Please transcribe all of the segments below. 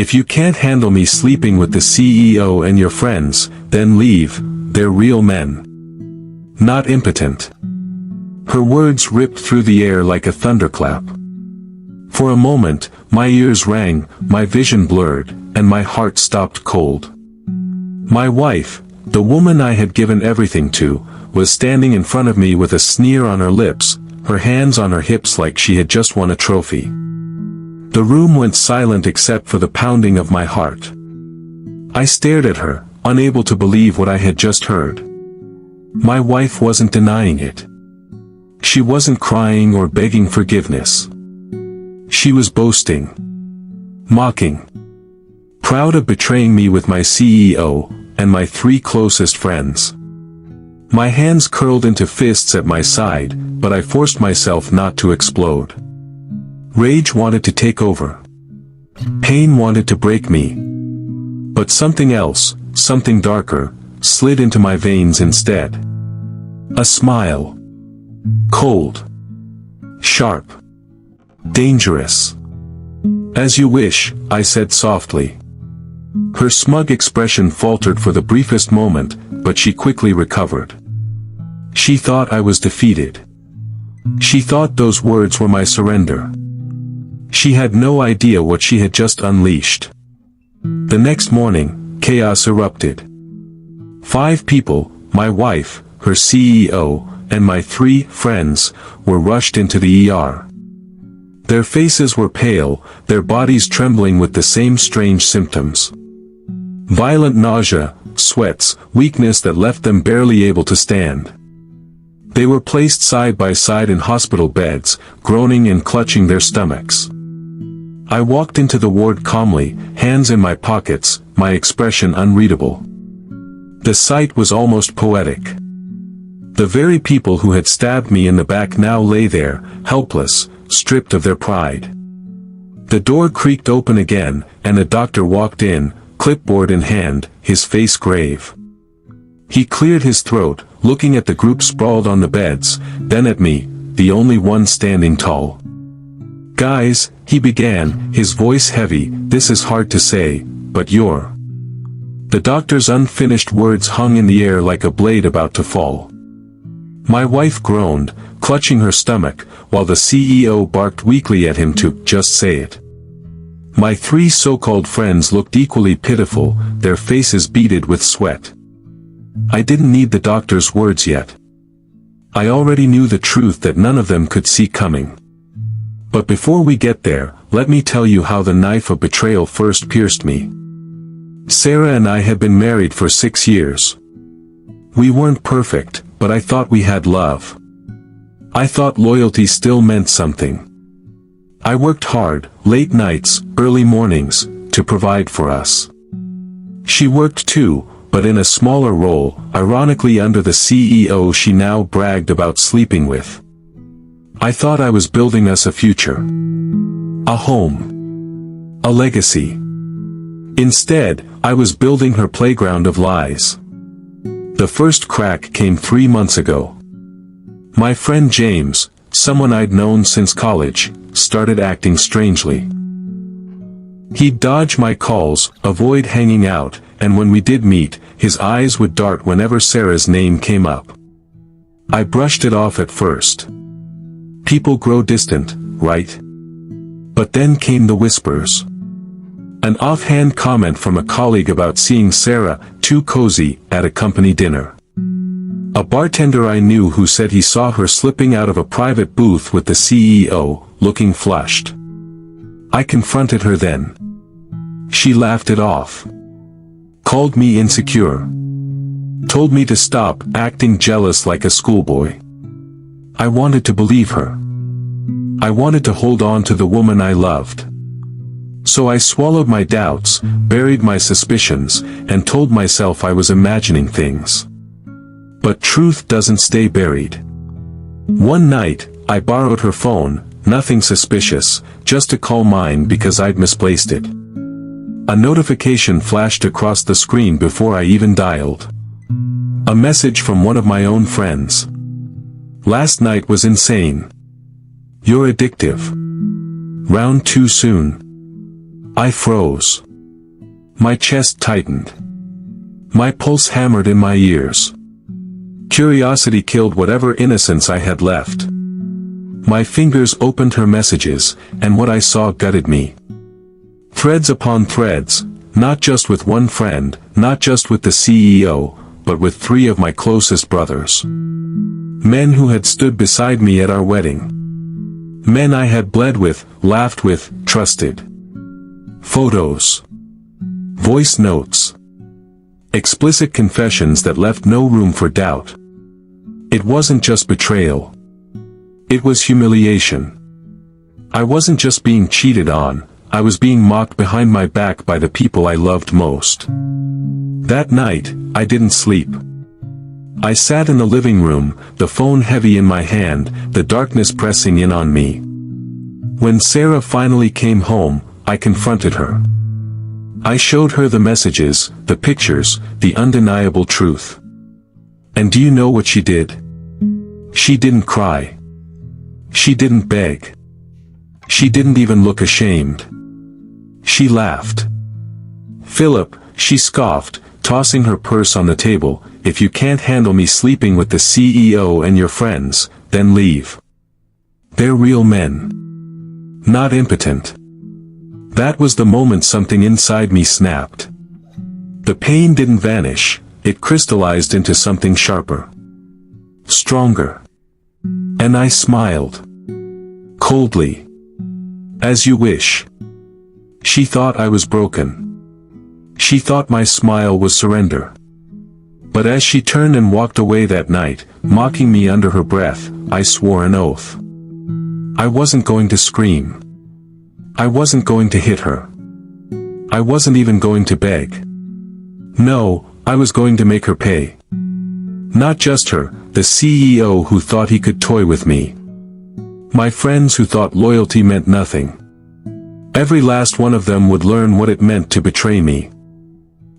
If you can't handle me sleeping with the CEO and your friends, then leave, they're real men. Not impotent. Her words ripped through the air like a thunderclap. For a moment, my ears rang, my vision blurred, and my heart stopped cold. My wife, the woman I had given everything to, was standing in front of me with a sneer on her lips, her hands on her hips like she had just won a trophy. The room went silent except for the pounding of my heart. I stared at her, unable to believe what I had just heard. My wife wasn't denying it. She wasn't crying or begging forgiveness. She was boasting. Mocking. Proud of betraying me with my CEO, and my 3 closest friends. My hands curled into fists at my side, but I forced myself not to explode. Rage wanted to take over. Pain wanted to break me. But something else, something darker, slid into my veins instead. A smile. Cold. Sharp. Dangerous. As you wish, I said softly. Her smug expression faltered for the briefest moment, but she quickly recovered. She thought I was defeated. She thought those words were my surrender. She had no idea what she had just unleashed. The next morning, chaos erupted. 5 people, my wife, her CEO, and my 3 friends, were rushed into the ER. Their faces were pale, their bodies trembling with the same strange symptoms. Violent nausea, sweats, weakness that left them barely able to stand. They were placed side by side in hospital beds, groaning and clutching their stomachs. I walked into the ward calmly, hands in my pockets, my expression unreadable. The sight was almost poetic. The very people who had stabbed me in the back now lay there, helpless, stripped of their pride. The door creaked open again, and a doctor walked in, clipboard in hand, his face grave. He cleared his throat, looking at the group sprawled on the beds, then at me, the only one standing tall. "Guys," he began, his voice heavy, "this is hard to say, but you're..." The doctor's unfinished words hung in the air like a blade about to fall. My wife groaned, clutching her stomach, while the CEO barked weakly at him to just say it. My 3 so-called friends looked equally pitiful, their faces beaded with sweat. I didn't need the doctor's words yet. I already knew the truth that none of them could see coming. But before we get there, let me tell you how the knife of betrayal first pierced me. Sarah and I had been married for 6 years. We weren't perfect, but I thought we had love. I thought loyalty still meant something. I worked hard, late nights, early mornings, to provide for us. She worked too, but in a smaller role, ironically under the CEO she now bragged about sleeping with. I thought I was building us a future. A home. A legacy. Instead, I was building her playground of lies. The first crack came 3 months ago. My friend James, someone I'd known since college, started acting strangely. He'd dodge my calls, avoid hanging out, and when we did meet, his eyes would dart whenever Sarah's name came up. I brushed it off at first. People grow distant, right? But then came the whispers. An offhand comment from a colleague about seeing Sarah, too cozy, at a company dinner. A bartender I knew who said he saw her slipping out of a private booth with the CEO, looking flushed. I confronted her then. She laughed it off. Called me insecure. Told me to stop acting jealous like a schoolboy. I wanted to believe her. I wanted to hold on to the woman I loved. So I swallowed my doubts, buried my suspicions, and told myself I was imagining things. But truth doesn't stay buried. One night, I borrowed her phone, nothing suspicious, just to call mine because I'd misplaced it. A notification flashed across the screen before I even dialed. A message from one of my own friends. "Last night was insane. You're addictive. Round too soon." I froze. My chest tightened. My pulse hammered in my ears. Curiosity killed whatever innocence I had left. My fingers opened her messages, and what I saw gutted me. Threads upon threads, not just with one friend, not just with the CEO, but with 3 of my closest brothers. Men who had stood beside me at our wedding. Men I had bled with, laughed with, trusted. Photos. Voice notes. Explicit confessions that left no room for doubt. It wasn't just betrayal. It was humiliation. I wasn't just being cheated on, I was being mocked behind my back by the people I loved most. That night, I didn't sleep. I sat in the living room, the phone heavy in my hand, the darkness pressing in on me. When Sarah finally came home, I confronted her. I showed her the messages, the pictures, the undeniable truth. And do you know what she did? She didn't cry. She didn't beg. She didn't even look ashamed. She laughed. "Philip," she scoffed, tossing her purse on the table, "if you can't handle me sleeping with the CEO and your friends, then leave. They're real men. Not impotent." That was the moment something inside me snapped. The pain didn't vanish, it crystallized into something sharper. Stronger. And I smiled. Coldly. "As you wish." She thought I was broken. She thought my smile was surrender. But as she turned and walked away that night, mocking me under her breath, I swore an oath. I wasn't going to scream. I wasn't going to hit her. I wasn't even going to beg. No, I was going to make her pay. Not just her, the CEO who thought he could toy with me. My friends who thought loyalty meant nothing. Every last one of them would learn what it meant to betray me.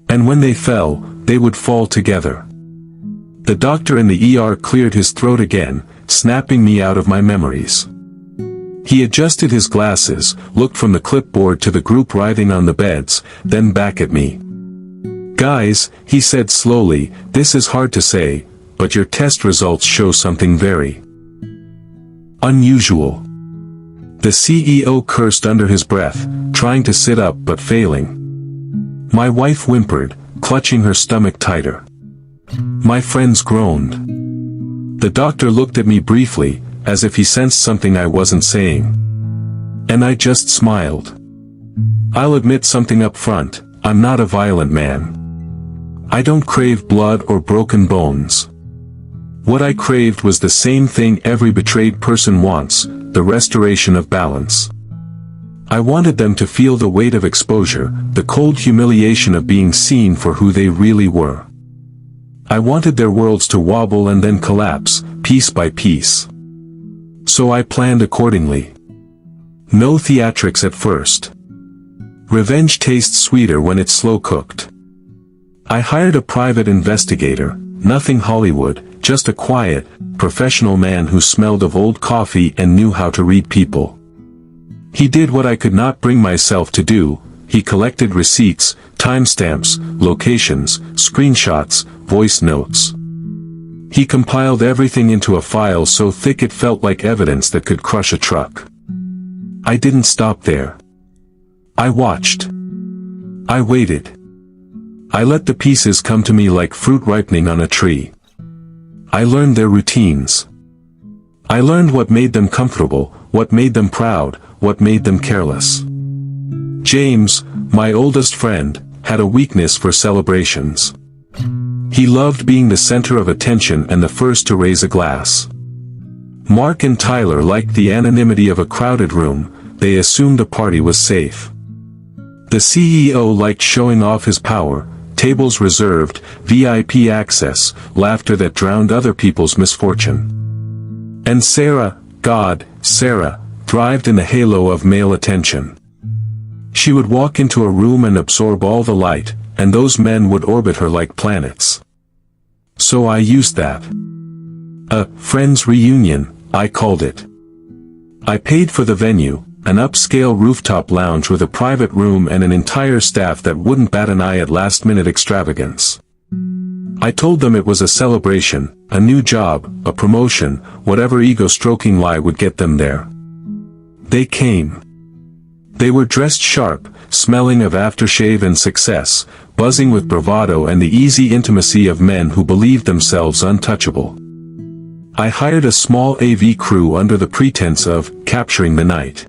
And when they fell, they would fall together. The doctor in the ER cleared his throat again, snapping me out of my memories. He adjusted his glasses, looked from the clipboard to the group writhing on the beds, then back at me. "Guys," he said slowly, "this is hard to say, but your test results show something very unusual." The CEO cursed under his breath, trying to sit up but failing. My wife whimpered, clutching her stomach tighter. My friends groaned. The doctor looked at me briefly, as if he sensed something I wasn't saying. And I just smiled. "I'll admit something up front, I'm not a violent man. I don't crave blood or broken bones. What I craved was the same thing every betrayed person wants, the restoration of balance. I wanted them to feel the weight of exposure, the cold humiliation of being seen for who they really were. I wanted their worlds to wobble and then collapse, piece by piece. So I planned accordingly. No theatrics at first. Revenge tastes sweeter when it's slow-cooked. I hired a private investigator, nothing Hollywood, just a quiet, professional man who smelled of old coffee and knew how to read people. He did what I could not bring myself to do. He collected receipts, timestamps, locations, screenshots, voice notes. He compiled everything into a file so thick it felt like evidence that could crush a truck. I didn't stop there. I watched. I waited. I let the pieces come to me like fruit ripening on a tree. I learned their routines. I learned what made them comfortable, what made them proud, what made them careless. James, my oldest friend, had a weakness for celebrations. He loved being the center of attention and the first to raise a glass. Mark and Tyler liked the anonymity of a crowded room, they assumed a party was safe. The CEO liked showing off his power, tables reserved, VIP access, laughter that drowned other people's misfortune. And Sarah, Sarah, thrived in the halo of male attention. She would walk into a room and absorb all the light, and those men would orbit her like planets. So I used that. A friends reunion, I called it. I paid for the venue, an upscale rooftop lounge with a private room and an entire staff that wouldn't bat an eye at last-minute extravagance. I told them it was a celebration, a new job, a promotion, whatever ego-stroking lie would get them there. They came. They were dressed sharp, smelling of aftershave and success, buzzing with bravado and the easy intimacy of men who believed themselves untouchable. I hired a small AV crew under the pretense of capturing the night.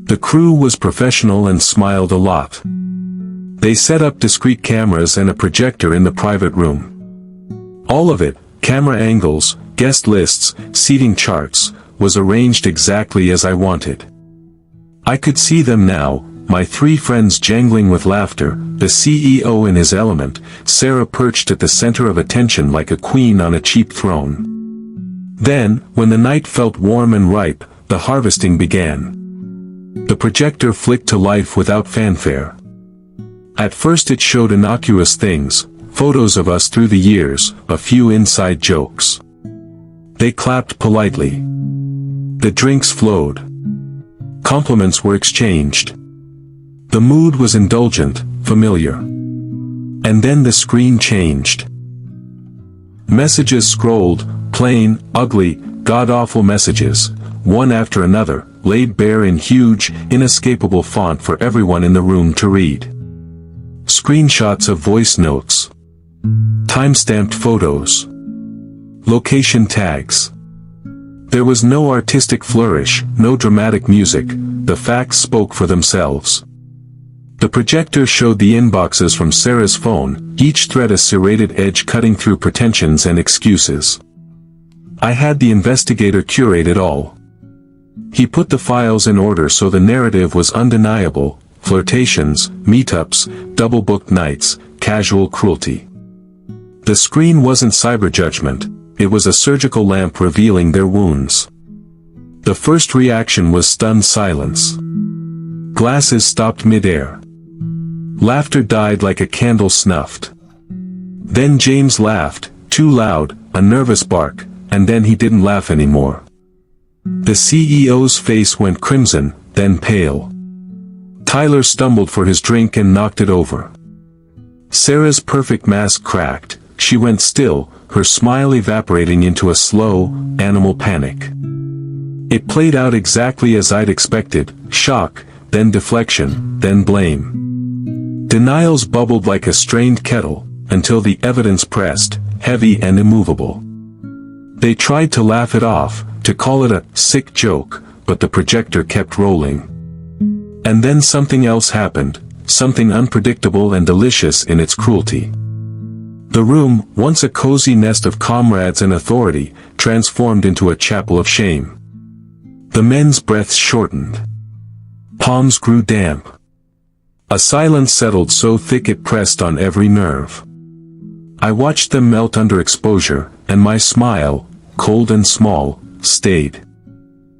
The crew was professional and smiled a lot. They set up discreet cameras and a projector in the private room. All of it, camera angles, guest lists, seating charts, was arranged exactly as I wanted. I could see them now, my three friends jangling with laughter, the CEO in his element, Sarah perched at the center of attention like a queen on a cheap throne. Then, when the night felt warm and ripe, the harvesting began. The projector flicked to life without fanfare. At first it showed innocuous things, photos of us through the years, a few inside jokes. They clapped politely. The drinks flowed. Compliments were exchanged. The mood was indulgent, familiar. And then the screen changed. Messages scrolled, plain, ugly, god-awful messages, one after another, laid bare in huge, inescapable font for everyone in the room to read. Screenshots of voice notes. Time-stamped photos. Location tags. There was no artistic flourish, no dramatic music, the facts spoke for themselves. The projector showed the inboxes from Sarah's phone, each thread a serrated edge cutting through pretensions and excuses. I had the investigator curate it all. He put the files in order so the narrative was undeniable: flirtations, meetups, double-booked nights, casual cruelty. The screen wasn't cyber judgment, it was a surgical lamp revealing their wounds. The first reaction was stunned silence. Glasses stopped mid-air. Laughter died like a candle snuffed. Then James laughed, too loud, a nervous bark, and then he didn't laugh anymore. The CEO's face went crimson, then pale. Tyler stumbled for his drink and knocked it over. Sarah's perfect mask cracked, she went still, her smile evaporating into a slow, animal panic. It played out exactly as I'd expected: shock, then deflection, then blame. Denials bubbled like a strained kettle, until the evidence pressed, heavy and immovable. They tried to laugh it off, to call it a sick joke, but the projector kept rolling. And then something else happened, something unpredictable and delicious in its cruelty. The room, once a cozy nest of comrades and authority, transformed into a chapel of shame. The men's breaths shortened. Palms grew damp. A silence settled so thick it pressed on every nerve. I watched them melt under exposure, and my smile, cold and small, stayed.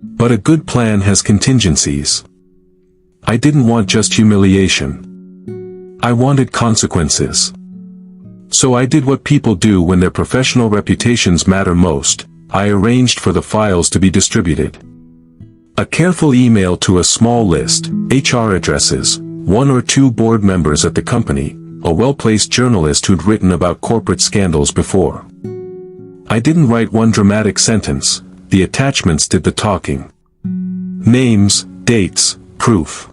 But a good plan has contingencies. I didn't want just humiliation. I wanted consequences. So I did what people do when their professional reputations matter most: I arranged for the files to be distributed. A careful email to a small list, HR addresses, 1 or 2 board members at the company, a well-placed journalist who'd written about corporate scandals before. I didn't write one dramatic sentence, the attachments did the talking. Names, dates, proof.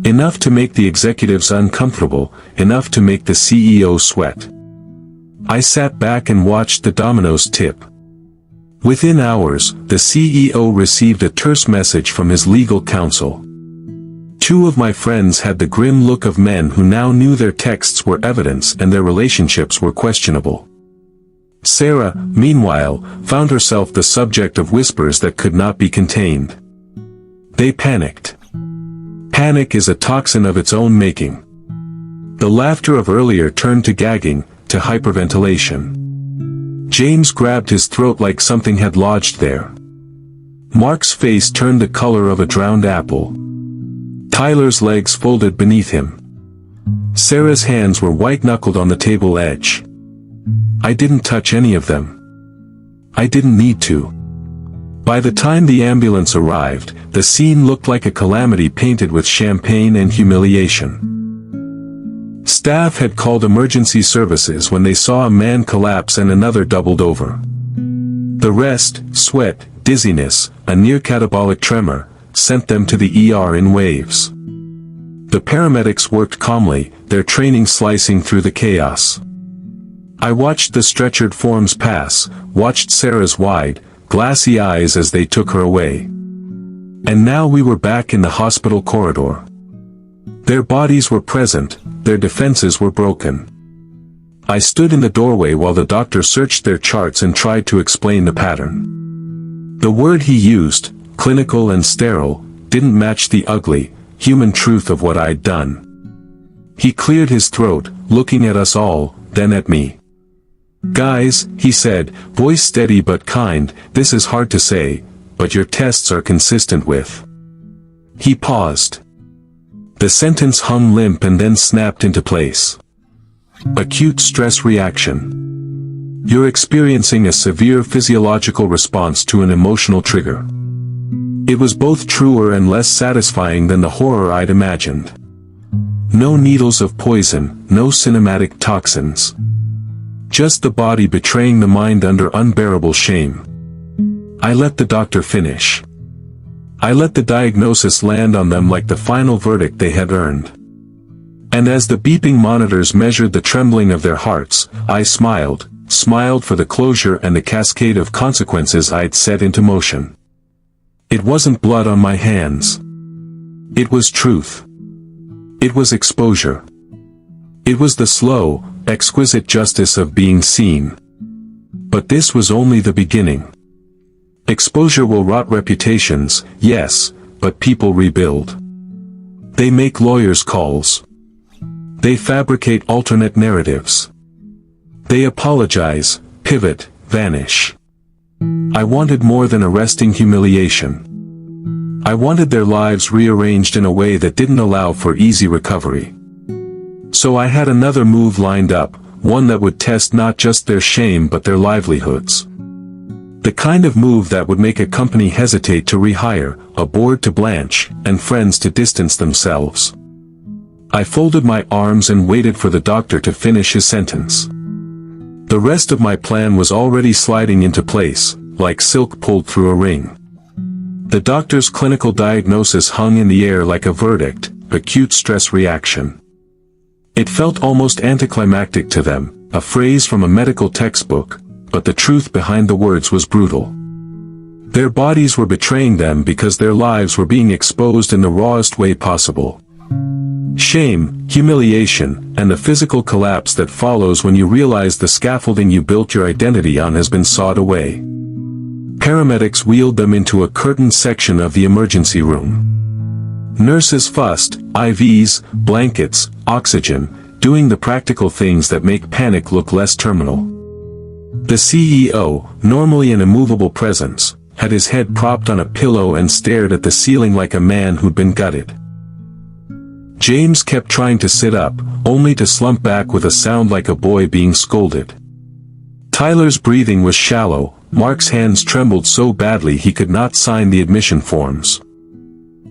Enough to make the executives uncomfortable, enough to make the CEO sweat. I sat back and watched the dominoes tip. Within hours, the CEO received a terse message from his legal counsel. 2 of my friends had the grim look of men who now knew their texts were evidence and their relationships were questionable. Sarah, meanwhile, found herself the subject of whispers that could not be contained. They panicked. Panic is a toxin of its own making. The laughter of earlier turned to gagging, to hyperventilation. James grabbed his throat like something had lodged there. Mark's face turned the color of a drowned apple. Tyler's legs folded beneath him. Sarah's hands were white-knuckled on the table edge. I didn't touch any of them. I didn't need to. By the time the ambulance arrived, the scene looked like a calamity painted with champagne and humiliation. Staff had called emergency services when they saw a man collapse and another doubled over. The rest, sweat, dizziness, a near catabolic tremor, sent them to the ER in waves. The paramedics worked calmly, their training slicing through the chaos. I watched the stretchered forms pass, watched Sarah's wide, glassy eyes as they took her away. And now we were back in the hospital corridor. Their bodies were present, their defenses were broken. I stood in the doorway while the doctor searched their charts and tried to explain the pattern. The word he used, clinical and sterile, didn't match the ugly, human truth of what I'd done. He cleared his throat, looking at us all, then at me. "Guys," he said, voice steady but kind, "this is hard to say, but your tests are consistent with." He paused. The sentence hung limp and then snapped into place. Acute stress reaction. You're experiencing a severe physiological response to an emotional trigger. It was both truer and less satisfying than the horror I'd imagined. No needles of poison, no cinematic toxins. Just the body betraying the mind under unbearable shame. I let the doctor finish. I let the diagnosis land on them like the final verdict they had earned. And as the beeping monitors measured the trembling of their hearts, I smiled for the closure and the cascade of consequences I'd set into motion. It wasn't blood on my hands. It was truth. It was exposure. It was the slow, exquisite justice of being seen. But this was only the beginning. Exposure will rot reputations, yes, but people rebuild. They make lawyers' calls. They fabricate alternate narratives. They apologize, pivot, vanish. I wanted more than arresting humiliation. I wanted their lives rearranged in a way that didn't allow for easy recovery. So I had another move lined up, one that would test not just their shame but their livelihoods. The kind of move that would make a company hesitate to rehire, a board to blanch, and friends to distance themselves. I folded my arms and waited for the doctor to finish his sentence. The rest of my plan was already sliding into place, like silk pulled through a ring. The doctor's clinical diagnosis hung in the air like a verdict, acute stress reaction. It felt almost anticlimactic to them, a phrase from a medical textbook, but the truth behind the words was brutal. Their bodies were betraying them because their lives were being exposed in the rawest way possible. Shame, humiliation, and the physical collapse that follows when you realize the scaffolding you built your identity on has been sawed away. Paramedics wheeled them into a curtained section of the emergency room. Nurses fussed, IVs, blankets, oxygen, doing the practical things that make panic look less terminal. The CEO, normally an immovable presence, had his head propped on a pillow and stared at the ceiling like a man who'd been gutted. James kept trying to sit up, only to slump back with a sound like a boy being scolded. Tyler's breathing was shallow, Mark's hands trembled so badly he could not sign the admission forms.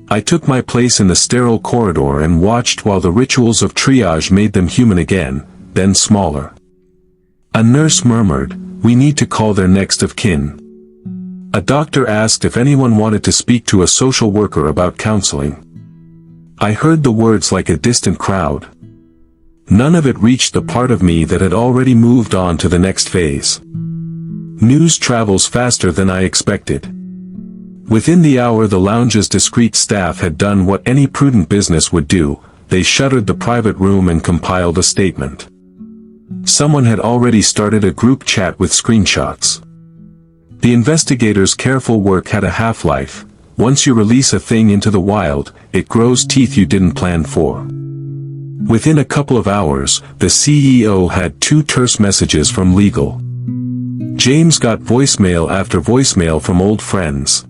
I took my place in the sterile corridor and watched while the rituals of triage made them human again, then smaller. A nurse murmured, "We need to call their next of kin." A doctor asked if anyone wanted to speak to a social worker about counseling. I heard the words like a distant crowd. None of it reached the part of me that had already moved on to the next phase. News travels faster than I expected. Within the hour the lounge's discreet staff had done what any prudent business would do, they shuttered the private room and compiled a statement. Someone had already started a group chat with screenshots. The investigators' careful work had a half-life. Once you release a thing into the wild, it grows teeth you didn't plan for. Within a couple of hours, the CEO had 2 terse messages from legal. James got voicemail after voicemail from old friends.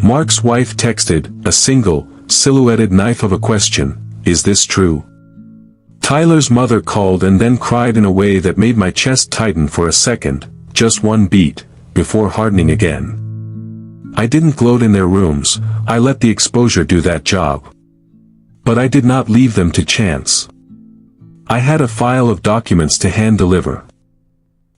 Mark's wife texted, a single, silhouetted knife of a question, "Is this true?" Tyler's mother called and then cried in a way that made my chest tighten for a second, just one beat, before hardening again. I didn't gloat in their rooms, I let the exposure do that job. But I did not leave them to chance. I had a file of documents to hand-deliver.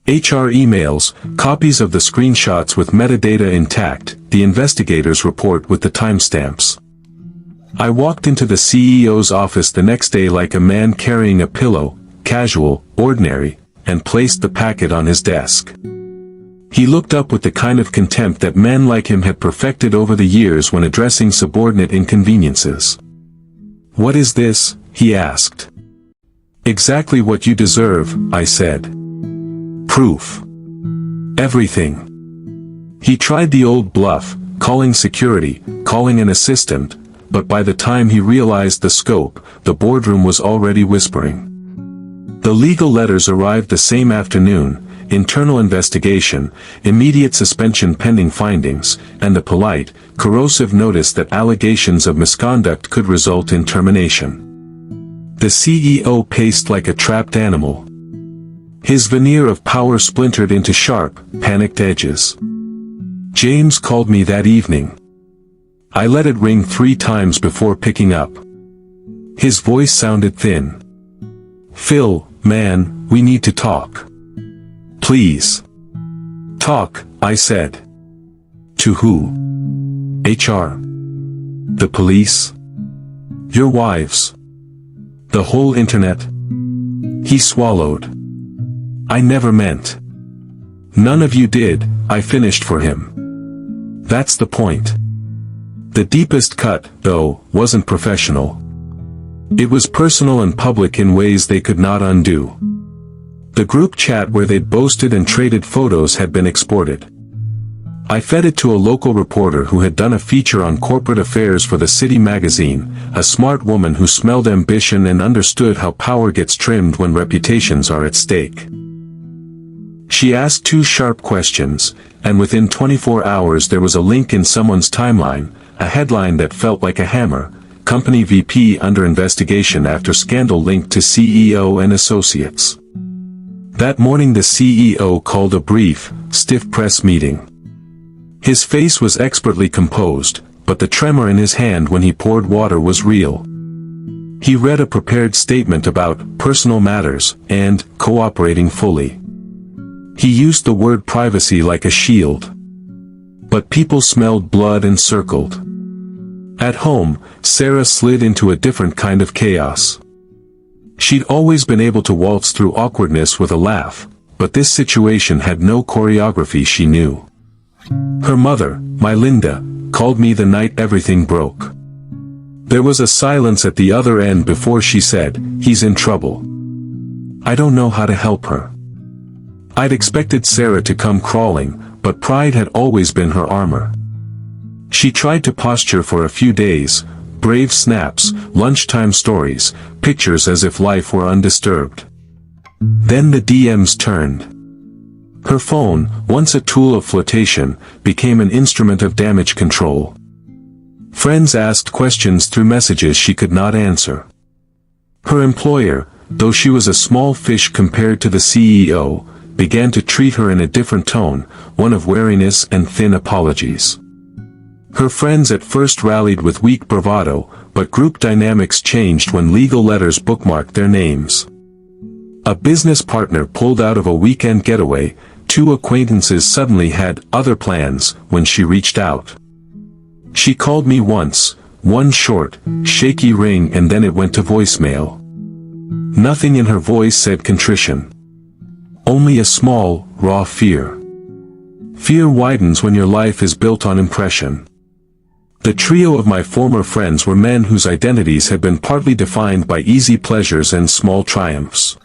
HR emails, copies of the screenshots with metadata intact, the investigator's report with the timestamps. I walked into the CEO's office the next day like a man carrying a pillow, casual, ordinary, and placed the packet on his desk. He looked up with the kind of contempt that men like him had perfected over the years when addressing subordinate inconveniences. "What is this?" he asked. "Exactly what you deserve," I said. "Proof." "Everything." He tried the old bluff, calling security, calling an assistant, but by the time he realized the scope, the boardroom was already whispering. The legal letters arrived the same afternoon: internal investigation, immediate suspension pending findings, and the polite, corrosive notice that allegations of misconduct could result in termination. The CEO paced like a trapped animal. His veneer of power splintered into sharp, panicked edges. James called me that evening. I let it ring 3 times before picking up. His voice sounded thin. "Phil, man, we need to talk." "Please." "Talk," I said. "To who?" "HR." "The police?" "Your wives?" "The whole internet?" He swallowed. "I never meant." "None of you did," I finished for him. "That's the point." The deepest cut, though, wasn't professional. It was personal and public in ways they could not undo. The group chat where they'd boasted and traded photos had been exported. I fed it to a local reporter who had done a feature on corporate affairs for the City magazine, a smart woman who smelled ambition and understood how power gets trimmed when reputations are at stake. She asked 2 sharp questions, and within 24 hours there was a link in someone's timeline, a headline that felt like a hammer: Company VP under investigation after scandal linked to CEO and associates. That morning the CEO called a brief, stiff press meeting. His face was expertly composed, but the tremor in his hand when he poured water was real. He read a prepared statement about personal matters and cooperating fully. He used the word privacy like a shield. But people smelled blood and circled. At home, Sarah slid into a different kind of chaos. She'd always been able to waltz through awkwardness with a laugh, but this situation had no choreography she knew. Her mother, my Linda, called me the night everything broke. There was a silence at the other end before she said, "He's in trouble." I don't know how to help her. I'd expected Sarah to come crawling, but pride had always been her armor. She tried to posture for a few days, brave snaps, lunchtime stories, pictures as if life were undisturbed. Then the DMs turned. Her phone, once a tool of flotation, became an instrument of damage control. Friends asked questions through messages she could not answer. Her employer, though she was a small fish compared to the CEO, began to treat her in a different tone, one of wariness and thin apologies. Her friends at first rallied with weak bravado, but group dynamics changed when legal letters bookmarked their names. A business partner pulled out of a weekend getaway, 2 acquaintances suddenly had other plans when she reached out. She called me once, one short, shaky ring, and then it went to voicemail. Nothing in her voice said contrition. Only a small, raw fear. Fear widens when your life is built on impression. The trio of my former friends were men whose identities had been partly defined by easy pleasures and small triumphs.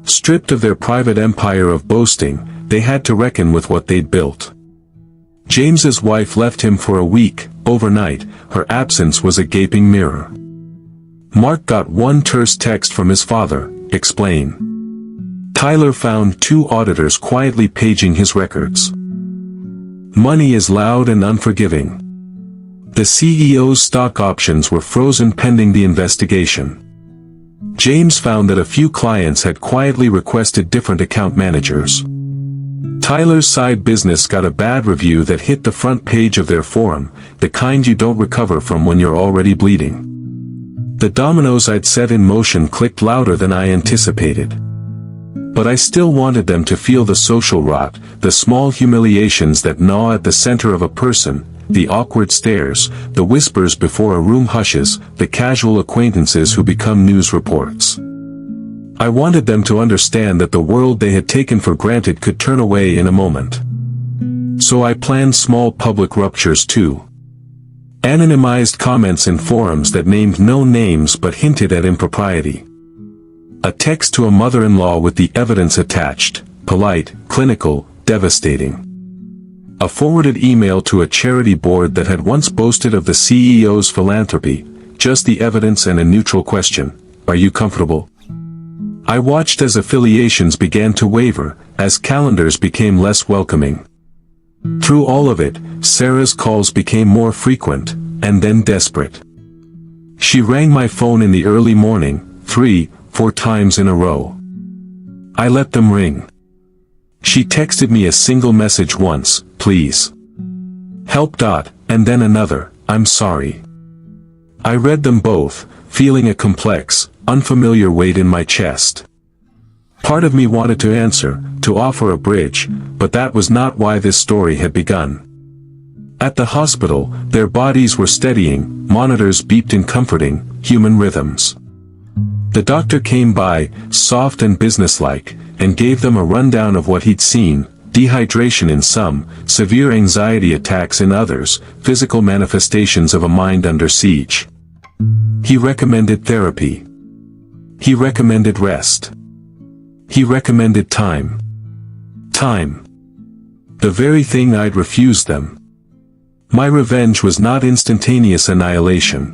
Stripped of their private empire of boasting, they had to reckon with what they'd built. James's wife left him for a week. Overnight, her absence was a gaping mirror. Mark got one terse text from his father: "Explain." Tyler found 2 auditors quietly paging his records. Money is loud and unforgiving. The CEO's stock options were frozen pending the investigation. James found that a few clients had quietly requested different account managers. Tyler's side business got a bad review that hit the front page of their forum, the kind you don't recover from when you're already bleeding. The dominoes I'd set in motion clicked louder than I anticipated. But I still wanted them to feel the social rot, the small humiliations that gnaw at the center of a person, the awkward stares, the whispers before a room hushes, the casual acquaintances who become news reports. I wanted them to understand that the world they had taken for granted could turn away in a moment. So I planned small public ruptures too. Anonymized comments in forums that named no names but hinted at impropriety. A text to a mother-in-law with the evidence attached, polite, clinical, devastating. A forwarded email to a charity board that had once boasted of the CEO's philanthropy, just the evidence and a neutral question, "Are you comfortable?" I watched as affiliations began to waver, as calendars became less welcoming. Through all of it, Sarah's calls became more frequent, and then desperate. She rang my phone in the early morning, 3-4 times in a row. I let them ring. She texted me a single message once, "Please. Help. And then another, "I'm sorry." I read them both, feeling a complex, unfamiliar weight in my chest. Part of me wanted to answer, to offer a bridge, but that was not why this story had begun. At the hospital, their bodies were steadying, monitors beeped in comforting, human rhythms. The doctor came by, soft and businesslike, and gave them a rundown of what he'd seen: dehydration in some, severe anxiety attacks in others, physical manifestations of a mind under siege. He recommended therapy. He recommended rest. He recommended time. Time. The very thing I'd refused them. My revenge was not instantaneous annihilation.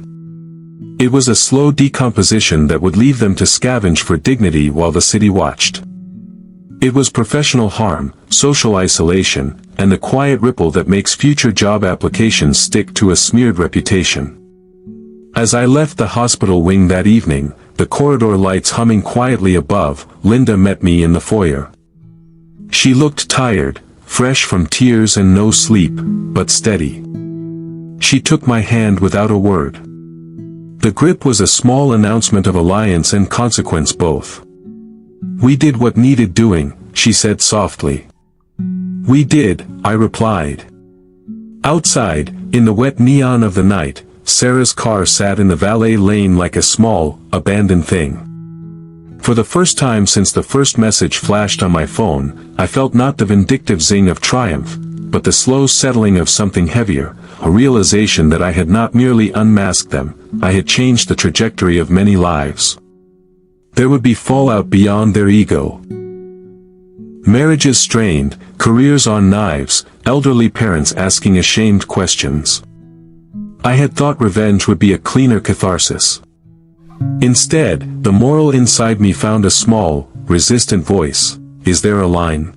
It was a slow decomposition that would leave them to scavenge for dignity while the city watched. It was professional harm, social isolation, and the quiet ripple that makes future job applications stick to a smeared reputation. As I left the hospital wing that evening, the corridor lights humming quietly above, Linda met me in the foyer. She looked tired, fresh from tears and no sleep, but steady. She took my hand without a word. The grip was a small announcement of alliance and consequence both. "We did what needed doing," she said softly. "We did," I replied. Outside, in the wet neon of the night, Sarah's car sat in the valet lane like a small, abandoned thing. For the first time since the first message flashed on my phone, I felt not the vindictive zing of triumph, but the slow settling of something heavier, a realization that I had not merely unmasked them, I had changed the trajectory of many lives. There would be fallout beyond their ego. Marriages strained, careers on knives, elderly parents asking ashamed questions. I had thought revenge would be a cleaner catharsis. Instead, the moral inside me found a small, resistant voice. "Is there a line?"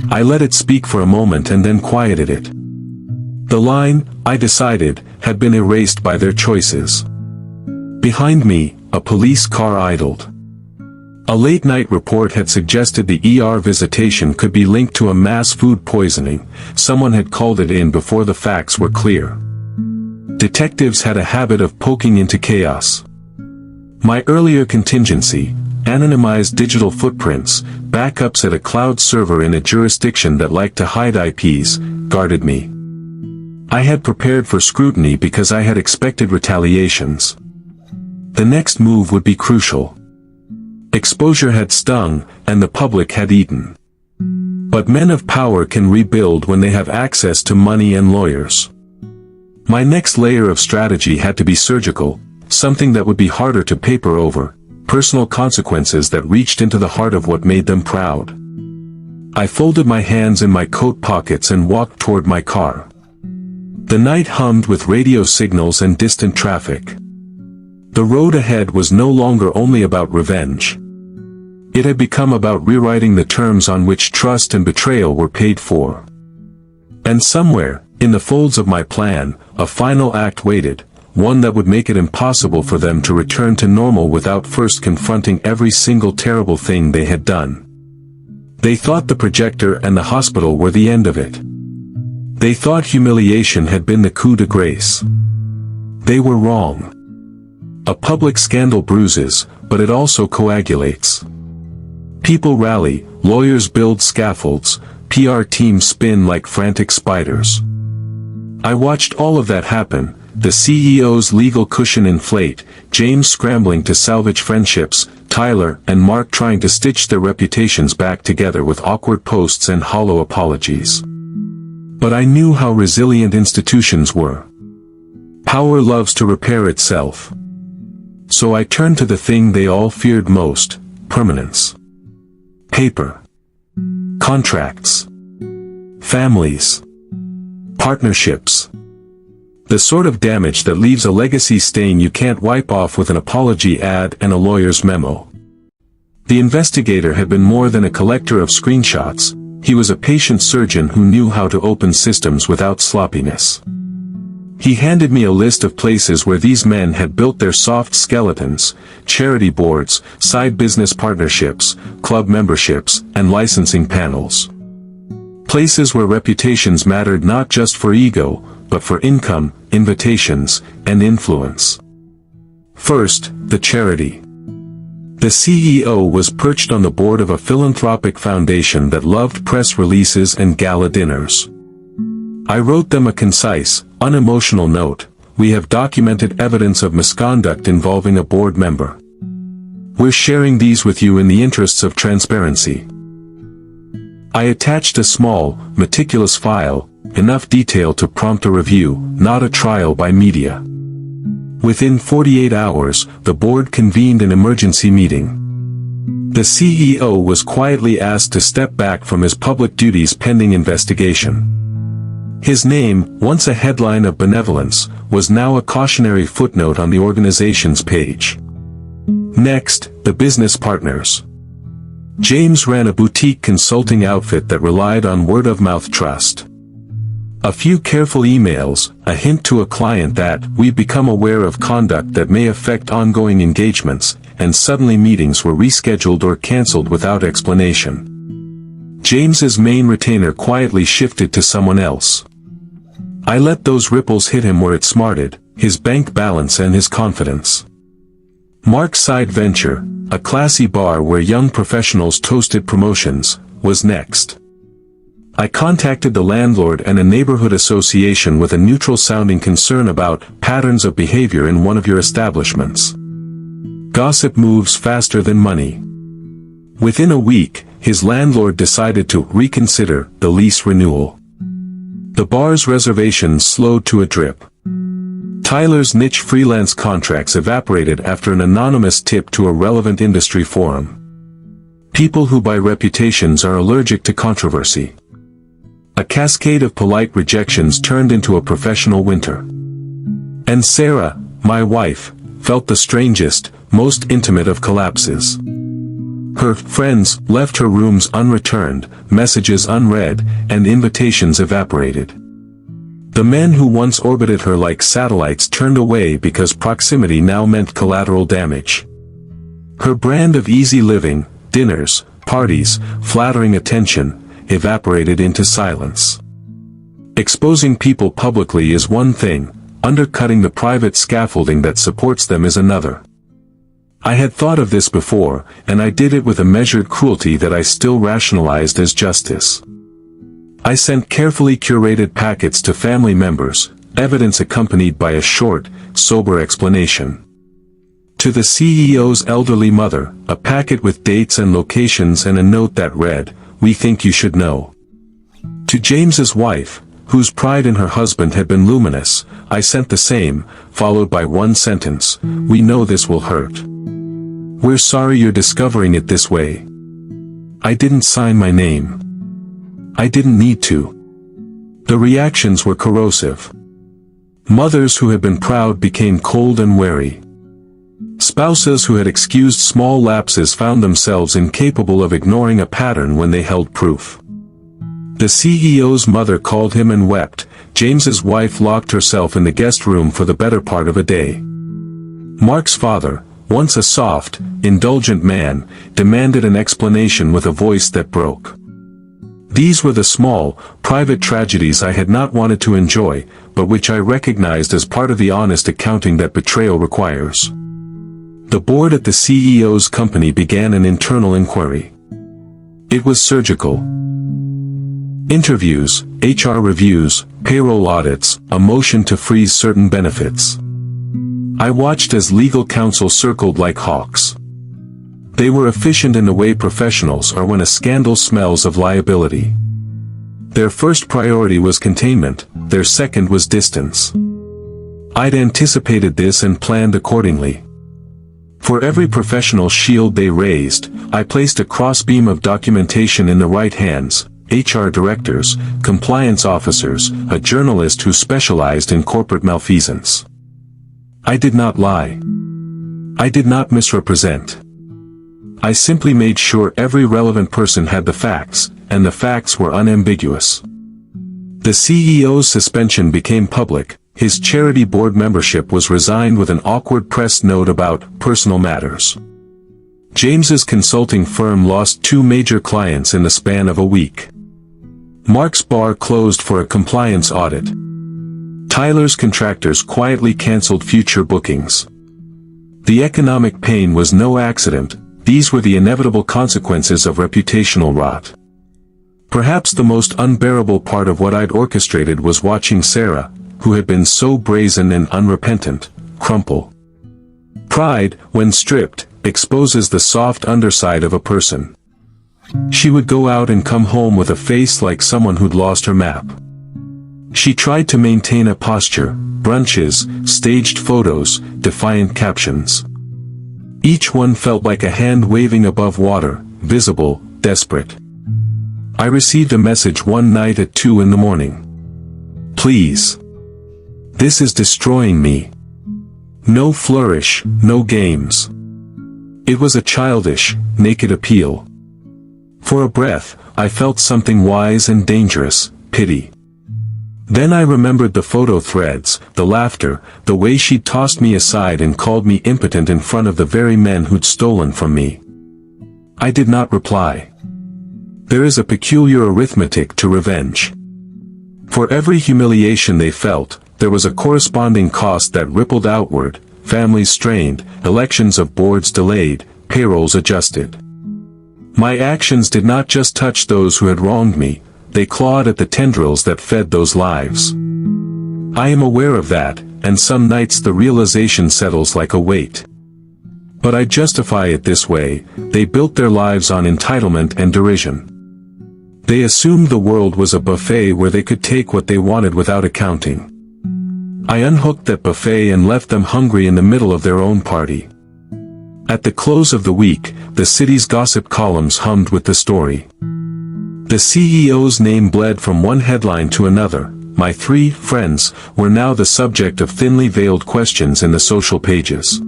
I let it speak for a moment and then quieted it. The line, I decided, had been erased by their choices. Behind me, a police car idled. A late-night report had suggested the ER visitation could be linked to a mass food poisoning. Someone had called it in before the facts were clear. Detectives had a habit of poking into chaos. My earlier contingency, anonymized digital footprints, backups at a cloud server in a jurisdiction that liked to hide IPs, guarded me. I had prepared for scrutiny because I had expected retaliations. The next move would be crucial. Exposure had stung, and the public had eaten. But men of power can rebuild when they have access to money and lawyers. My next layer of strategy had to be surgical, something that would be harder to paper over, personal consequences that reached into the heart of what made them proud. I folded my hands in my coat pockets and walked toward my car. The night hummed with radio signals and distant traffic. The road ahead was no longer only about revenge. It had become about rewriting the terms on which trust and betrayal were paid for. And somewhere, in the folds of my plan, a final act waited, one that would make it impossible for them to return to normal without first confronting every single terrible thing they had done. They thought the projector and the hospital were the end of it. They thought humiliation had been the coup de grace. They were wrong. A public scandal bruises, but it also coagulates. People rally, lawyers build scaffolds, PR teams spin like frantic spiders. I watched all of that happen, the CEO's legal cushion inflate, James scrambling to salvage friendships, Tyler and Mark trying to stitch their reputations back together with awkward posts and hollow apologies. But I knew how resilient institutions were. Power loves to repair itself. So I turned to the thing they all feared most, permanence. Paper. Contracts. Families. Partnerships. The sort of damage that leaves a legacy stain you can't wipe off with an apology ad and a lawyer's memo. The investigator had been more than a collector of screenshots, he was a patient surgeon who knew how to open systems without sloppiness. He handed me a list of places where these men had built their soft skeletons, charity boards, side business partnerships, club memberships, and licensing panels. Places where reputations mattered not just for ego, but for income, invitations, and influence. First, the charity. The CEO was perched on the board of a philanthropic foundation that loved press releases and gala dinners. I wrote them a concise, unemotional note: we have documented evidence of misconduct involving a board member. We're sharing these with you in the interests of transparency. I attached a small, meticulous file, enough detail to prompt a review, not a trial by media. Within 48 hours, the board convened an emergency meeting. The CEO was quietly asked to step back from his public duties pending investigation. His name, once a headline of benevolence, was now a cautionary footnote on the organization's page. Next, the business partners. James ran a boutique consulting outfit that relied on word-of-mouth trust. A few careful emails, a hint to a client that we've become aware of conduct that may affect ongoing engagements, and suddenly meetings were rescheduled or cancelled without explanation. James's main retainer quietly shifted to someone else. I let those ripples hit him where it smarted, his bank balance and his confidence. Mark's side venture, a classy bar where young professionals toasted promotions, was next. I contacted the landlord and a neighborhood association with a neutral-sounding concern about patterns of behavior in one of your establishments. Gossip moves faster than money. Within a week, his landlord decided to reconsider the lease renewal. The bar's reservations slowed to a drip. Tyler's niche freelance contracts evaporated after an anonymous tip to a relevant industry forum. People who buy reputations are allergic to controversy. A cascade of polite rejections turned into a professional winter. And Sarah, my wife, felt the strangest, most intimate of collapses. Her friends left her rooms unreturned, messages unread, and invitations evaporated. The men who once orbited her like satellites turned away because proximity now meant collateral damage. Her brand of easy living, dinners, parties, flattering attention, evaporated into silence. Exposing people publicly is one thing, undercutting the private scaffolding that supports them is another. I had thought of this before, and I did it with a measured cruelty that I still rationalized as justice. I sent carefully curated packets to family members, evidence accompanied by a short, sober explanation. To the CEO's elderly mother, a packet with dates and locations and a note that read, "We think you should know." To James's wife, whose pride in her husband had been luminous, I sent the same, followed by one sentence: "We know this will hurt. We're sorry you're discovering it this way." I didn't sign my name. I didn't need to. The reactions were corrosive. Mothers who had been proud became cold and wary. Spouses who had excused small lapses found themselves incapable of ignoring a pattern when they held proof. The CEO's mother called him and wept. James's wife locked herself in the guest room for the better part of a day. Mark's father, once a soft, indulgent man, demanded an explanation with a voice that broke. These were the small, private tragedies I had not wanted to enjoy, but which I recognized as part of the honest accounting that betrayal requires. The board at the CEO's company began an internal inquiry. It was surgical. Interviews, HR reviews, payroll audits, a motion to freeze certain benefits. I watched as legal counsel circled like hawks. They were efficient in the way professionals are when a scandal smells of liability. Their first priority was containment, their second was distance. I'd anticipated this and planned accordingly. For every professional shield they raised, I placed a crossbeam of documentation in the right hands: HR directors, compliance officers, a journalist who specialized in corporate malfeasance. I did not lie. I did not misrepresent. I simply made sure every relevant person had the facts, and the facts were unambiguous. The CEO's suspension became public. His charity board membership was resigned with an awkward press note about personal matters. James's consulting firm lost 2 major clients in the span of a week. Mark's bar closed for a compliance audit. Tyler's contractors quietly canceled future bookings. The economic pain was no accident. These were the inevitable consequences of reputational rot. Perhaps the most unbearable part of what I'd orchestrated was watching Sarah, who had been so brazen and unrepentant, crumple. Pride, when stripped, exposes the soft underside of a person. She would go out and come home with a face like someone who'd lost her map. She tried to maintain a posture, brunches, staged photos, defiant captions. Each one felt like a hand waving above water, visible, desperate. I received a message one night at 2 in the morning. Please. This is destroying me. No flourish, no games. It was a childish, naked appeal. For a breath, I felt something wise and dangerous, pity. Then I remembered the photo threads, the laughter, the way she'd tossed me aside and called me impotent in front of the very men who'd stolen from me. I did not reply. There is a peculiar arithmetic to revenge. For every humiliation they felt, there was a corresponding cost that rippled outward: families strained, elections of boards delayed, payrolls adjusted. My actions did not just touch those who had wronged me, they clawed at the tendrils that fed those lives. I am aware of that, and some nights the realization settles like a weight. But I justify it this way: they built their lives on entitlement and derision. They assumed the world was a buffet where they could take what they wanted without accounting. I unhooked that buffet and left them hungry in the middle of their own party. At the close of the week, the city's gossip columns hummed with the story. The CEO's name bled from one headline to another. My 3 friends were now the subject of thinly veiled questions in the social pages.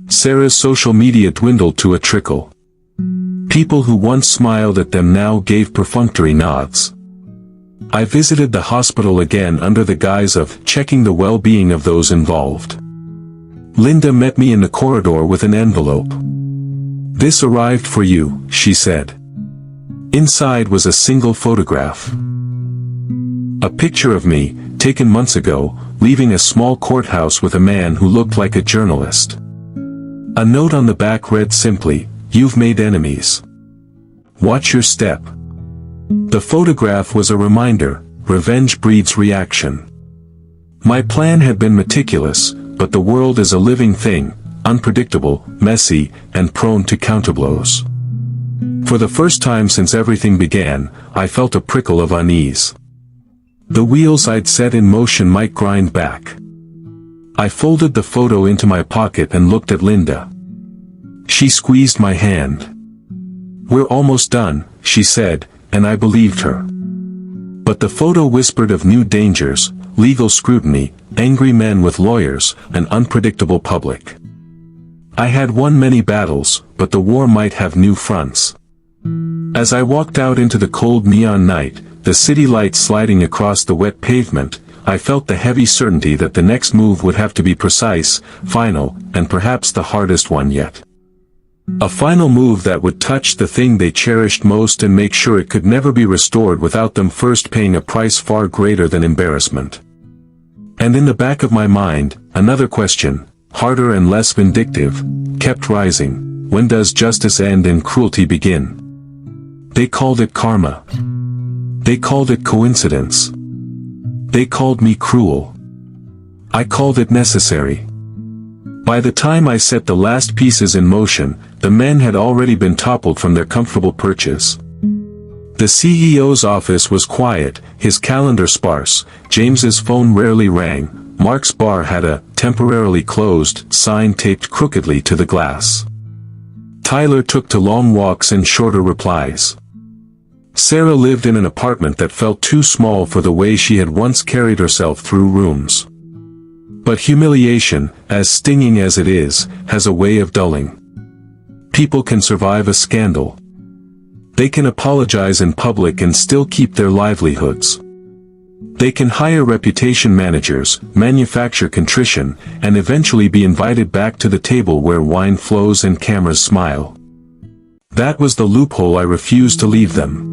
Sarah's social media dwindled to a trickle. People who once smiled at them now gave perfunctory nods. I visited the hospital again under the guise of checking the well-being of those involved. Linda met me in the corridor with an envelope. "This arrived for you," she said. Inside was a single photograph. A picture of me, taken months ago, leaving a small courthouse with a man who looked like a journalist. A note on the back read simply, "You've made enemies. Watch your step." The photograph was a reminder: revenge breeds reaction. My plan had been meticulous, but the world is a living thing, unpredictable, messy, and prone to counterblows. For the first time since everything began, I felt a prickle of unease. The wheels I'd set in motion might grind back. I folded the photo into my pocket and looked at Linda. She squeezed my hand. "We're almost done," she said, and I believed her. But the photo whispered of new dangers: legal scrutiny, angry men with lawyers, an unpredictable public. I had won many battles, but the war might have new fronts. As I walked out into the cold neon night, the city lights sliding across the wet pavement, I felt the heavy certainty that the next move would have to be precise, final, and perhaps the hardest one yet. A final move that would touch the thing they cherished most and make sure it could never be restored without them first paying a price far greater than embarrassment. And in the back of my mind, another question, harder and less vindictive, kept rising: when does justice end and cruelty begin? They called it karma. They called it coincidence. They called me cruel. I called it necessary. By the time I set the last pieces in motion, the men had already been toppled from their comfortable perches. The CEO's office was quiet, his calendar sparse, James's phone rarely rang, Mark's bar had a temporarily closed sign taped crookedly to the glass. Tyler took to long walks and shorter replies. Sarah lived in an apartment that felt too small for the way she had once carried herself through rooms. But humiliation, as stinging as it is, has a way of dulling. People can survive a scandal. They can apologize in public and still keep their livelihoods. They can hire reputation managers, manufacture contrition, and eventually be invited back to the table where wine flows and cameras smile. That was the loophole I refused to leave them.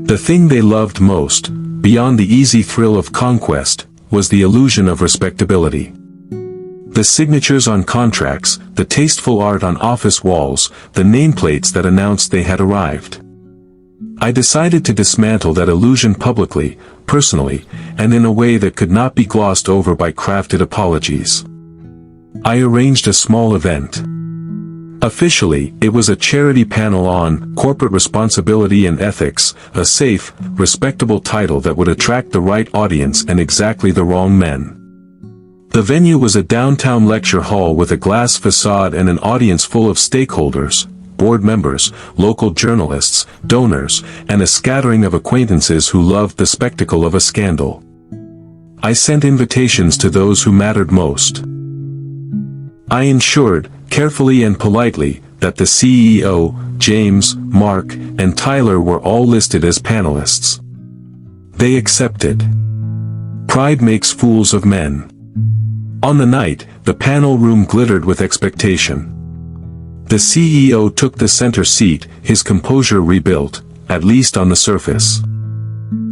The thing they loved most, beyond the easy thrill of conquest, was the illusion of respectability. The signatures on contracts, the tasteful art on office walls, the nameplates that announced they had arrived. I decided to dismantle that illusion publicly, personally, and in a way that could not be glossed over by crafted apologies. I arranged a small event. Officially, it was a charity panel on corporate responsibility and ethics, a safe, respectable title that would attract the right audience and exactly the wrong men. The venue was a downtown lecture hall with a glass facade and an audience full of stakeholders, board members, local journalists, donors, and a scattering of acquaintances who loved the spectacle of a scandal. I sent invitations to those who mattered most. I ensured, carefully and politely, that the CEO, James, Mark, and Tyler were all listed as panelists. They accepted. Pride makes fools of men. On the night, the panel room glittered with expectation. The CEO took the center seat, his composure rebuilt, at least on the surface.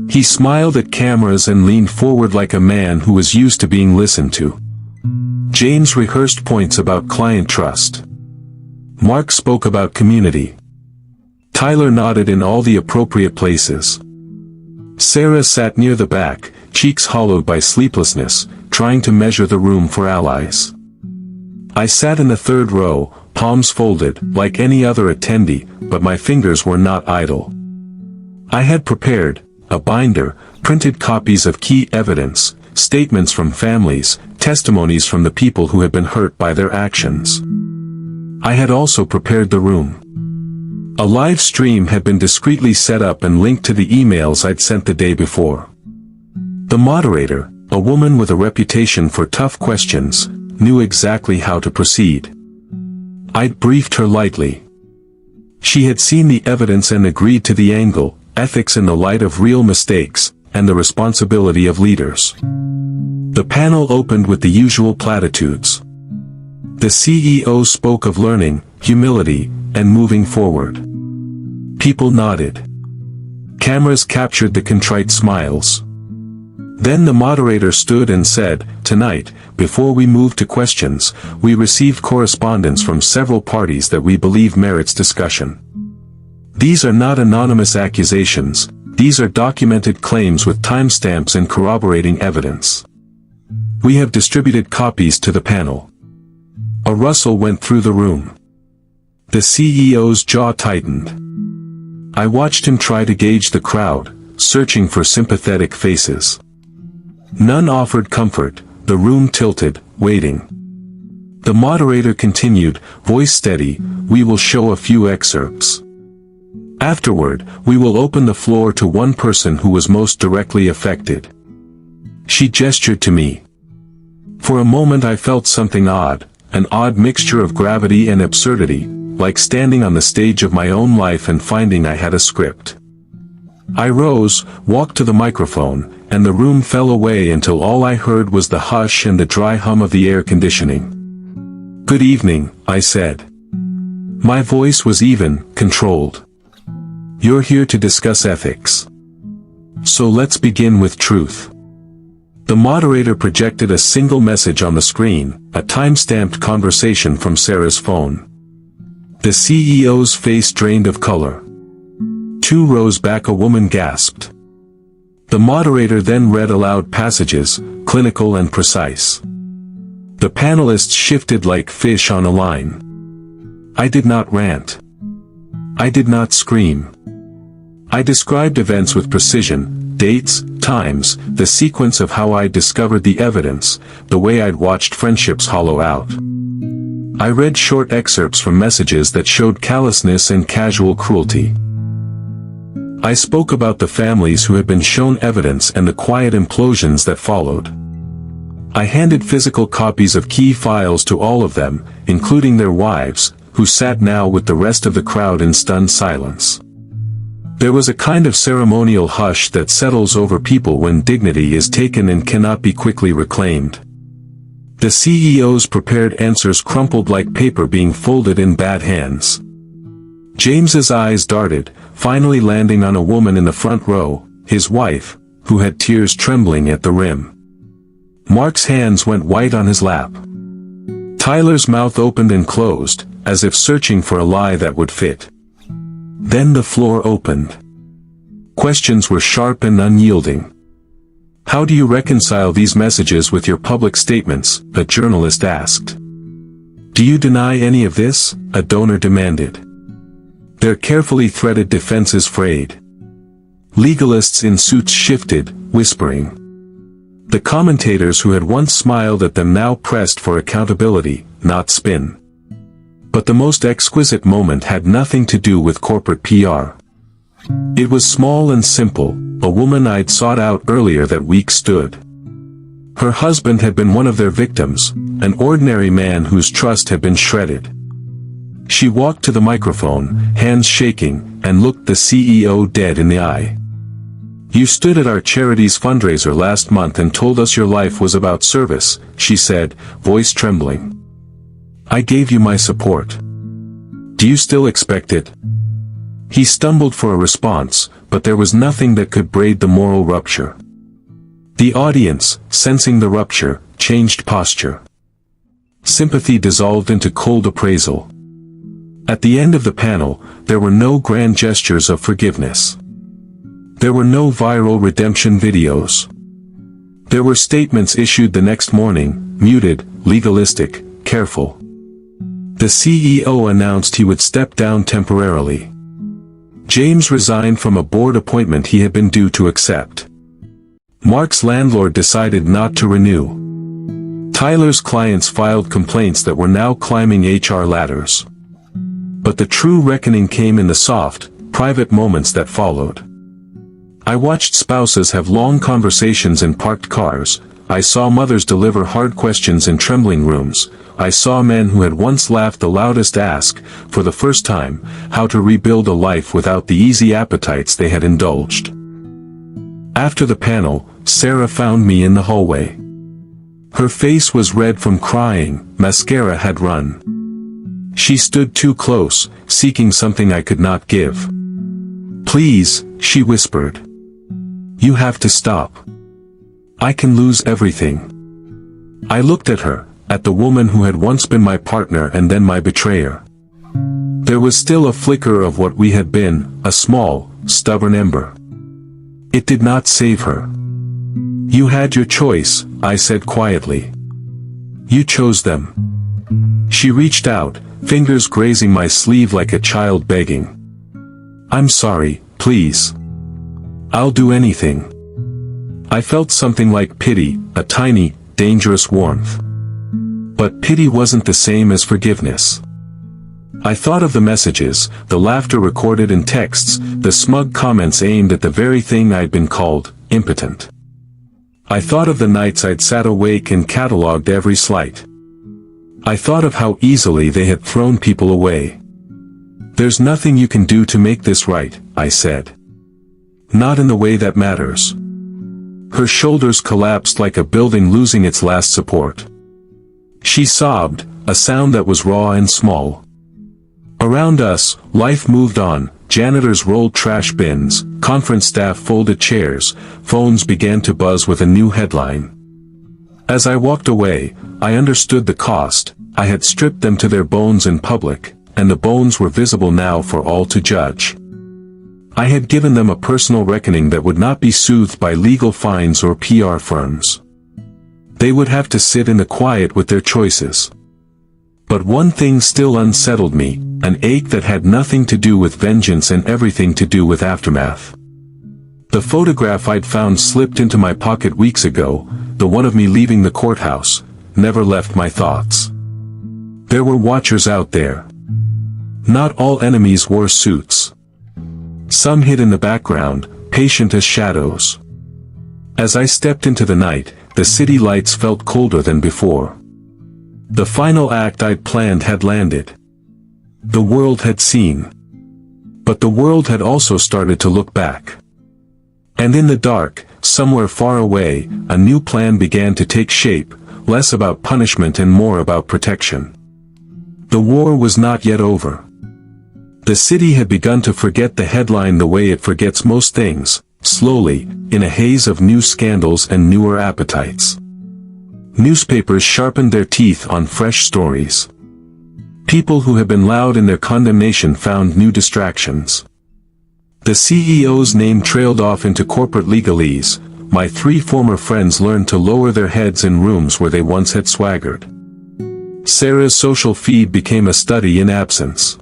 He smiled at cameras and leaned forward like a man who was used to being listened to. James rehearsed points about client trust. Mark spoke about community. Tyler nodded in all the appropriate places. Sarah sat near the back, cheeks hollowed by sleeplessness, trying to measure the room for allies. I sat in the third row, palms folded, like any other attendee, but my fingers were not idle. I had prepared a binder, printed copies of key evidence, statements from families, testimonies from the people who had been hurt by their actions. I had also prepared the room. A live stream had been discreetly set up and linked to the emails I'd sent the day before. The moderator, a woman with a reputation for tough questions, knew exactly how to proceed. I'd briefed her lightly. She had seen the evidence and agreed to the angle, ethics in the light of real mistakes, and the responsibility of leaders. The panel opened with the usual platitudes. The CEO spoke of learning, humility, and moving forward. People nodded. Cameras captured the contrite smiles. Then the moderator stood and said, "Tonight, before we move to questions, we received correspondence from several parties that we believe merits discussion. These are not anonymous accusations, these are documented claims with timestamps and corroborating evidence. We have distributed copies to the panel." A rustle went through the room. The CEO's jaw tightened. I watched him try to gauge the crowd, searching for sympathetic faces. None offered comfort, the room tilted, waiting. The moderator continued, voice steady, "We will show a few excerpts. Afterward, we will open the floor to one person who was most directly affected." She gestured to me. For a moment I felt something odd, an odd mixture of gravity and absurdity, like standing on the stage of my own life and finding I had a script. I rose, walked to the microphone, and the room fell away until all I heard was the hush and the dry hum of the air conditioning. "Good evening," I said. My voice was even, controlled. "You're here to discuss ethics. So let's begin with truth." The moderator projected a single message on the screen, a time-stamped conversation from Sarah's phone. The CEO's face drained of color. 2 rows back a woman gasped. The moderator then read aloud passages, clinical and precise. The panelists shifted like fish on a line. I did not rant. I did not scream. I described events with precision, dates, times, the sequence of how I discovered the evidence, the way I'd watched friendships hollow out. I read short excerpts from messages that showed callousness and casual cruelty. I spoke about the families who had been shown evidence and the quiet implosions that followed. I handed physical copies of key files to all of them, including their wives, who sat now with the rest of the crowd in stunned silence. There was a kind of ceremonial hush that settles over people when dignity is taken and cannot be quickly reclaimed. The CEO's prepared answers crumpled like paper being folded in bad hands. James's eyes darted, finally landing on a woman in the front row, his wife, who had tears trembling at the rim. Mark's hands went white on his lap. Tyler's mouth opened and closed, as if searching for a lie that would fit. Then the floor opened. Questions were sharp and unyielding. "How do you reconcile these messages with your public statements?" a journalist asked. "Do you deny any of this?" a donor demanded. Their carefully threaded defenses frayed. Legalists in suits shifted, whispering. The commentators who had once smiled at them now pressed for accountability, not spin. But the most exquisite moment had nothing to do with corporate PR. It was small and simple. A woman I'd sought out earlier that week stood. Her husband had been one of their victims, an ordinary man whose trust had been shredded. She walked to the microphone, hands shaking, and looked the CEO dead in the eye. "You stood at our charity's fundraiser last month and told us your life was about service," she said, voice trembling. "I gave you my support. Do you still expect it?" He stumbled for a response, but there was nothing that could braid the moral rupture. The audience, sensing the rupture, changed posture. Sympathy dissolved into cold appraisal. At the end of the panel, there were no grand gestures of forgiveness. There were no viral redemption videos. There were statements issued the next morning, muted, legalistic, careful. The CEO announced he would step down temporarily. James resigned from a board appointment he had been due to accept. Mark's landlord decided not to renew. Tyler's clients filed complaints that were now climbing HR ladders. But the true reckoning came in the soft, private moments that followed. I watched spouses have long conversations in parked cars. I saw mothers deliver hard questions in trembling rooms. I saw men who had once laughed the loudest ask, for the first time, how to rebuild a life without the easy appetites they had indulged. After the panel, Sarah found me in the hallway. Her face was red from crying, mascara had run. She stood too close, seeking something I could not give. "Please," she whispered. "You have to stop. I can lose everything." I looked at her, at the woman who had once been my partner and then my betrayer. There was still a flicker of what we had been, a small, stubborn ember. It did not save her. "You had your choice," I said quietly. "You chose them." She reached out, fingers grazing my sleeve like a child begging. "I'm sorry, please. I'll do anything." I felt something like pity, a tiny, dangerous warmth. But pity wasn't the same as forgiveness. I thought of the messages, the laughter recorded in texts, the smug comments aimed at the very thing I'd been called, impotent. I thought of the nights I'd sat awake and catalogued every slight. I thought of how easily they had thrown people away. "There's nothing you can do to make this right," I said. "Not in the way that matters." Her shoulders collapsed like a building losing its last support. She sobbed, a sound that was raw and small. Around us, life moved on. Janitors rolled trash bins, conference staff folded chairs, phones began to buzz with a new headline. As I walked away, I understood the cost. I had stripped them to their bones in public, and the bones were visible now for all to judge. I had given them a personal reckoning that would not be soothed by legal fines or PR firms. They would have to sit in the quiet with their choices. But one thing still unsettled me, an ache that had nothing to do with vengeance and everything to do with aftermath. The photograph I'd found slipped into my pocket weeks ago, the one of me leaving the courthouse, never left my thoughts. There were watchers out there. Not all enemies wore suits. Some hid in the background, patient as shadows. As I stepped into the night, the city lights felt colder than before. The final act I'd planned had landed. The world had seen. But the world had also started to look back. And in the dark, somewhere far away, a new plan began to take shape, less about punishment and more about protection. The war was not yet over. The city had begun to forget the headline the way it forgets most things, slowly, in a haze of new scandals and newer appetites. Newspapers sharpened their teeth on fresh stories. People who had been loud in their condemnation found new distractions. The CEO's name trailed off into corporate legalese. My 3 former friends learned to lower their heads in rooms where they once had swaggered. Sarah's social feed became a study in absence.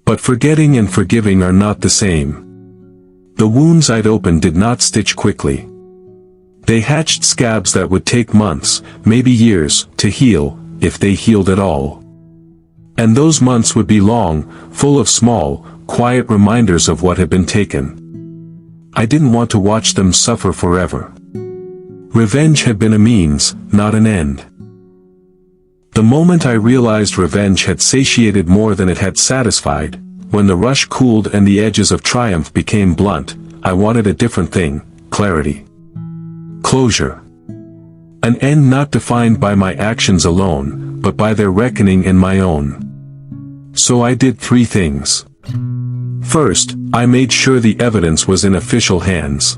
But forgetting and forgiving are not the same. The wounds I'd opened did not stitch quickly. They hatched scabs that would take months, maybe years, to heal, if they healed at all. And those months would be long, full of small, quiet reminders of what had been taken. I didn't want to watch them suffer forever. Revenge had been a means, not an end. The moment I realized revenge had satiated more than it had satisfied, when the rush cooled and the edges of triumph became blunt, I wanted a different thing, clarity. Closure. An end not defined by my actions alone, but by their reckoning and my own. So I did 3 things. First, I made sure the evidence was in official hands.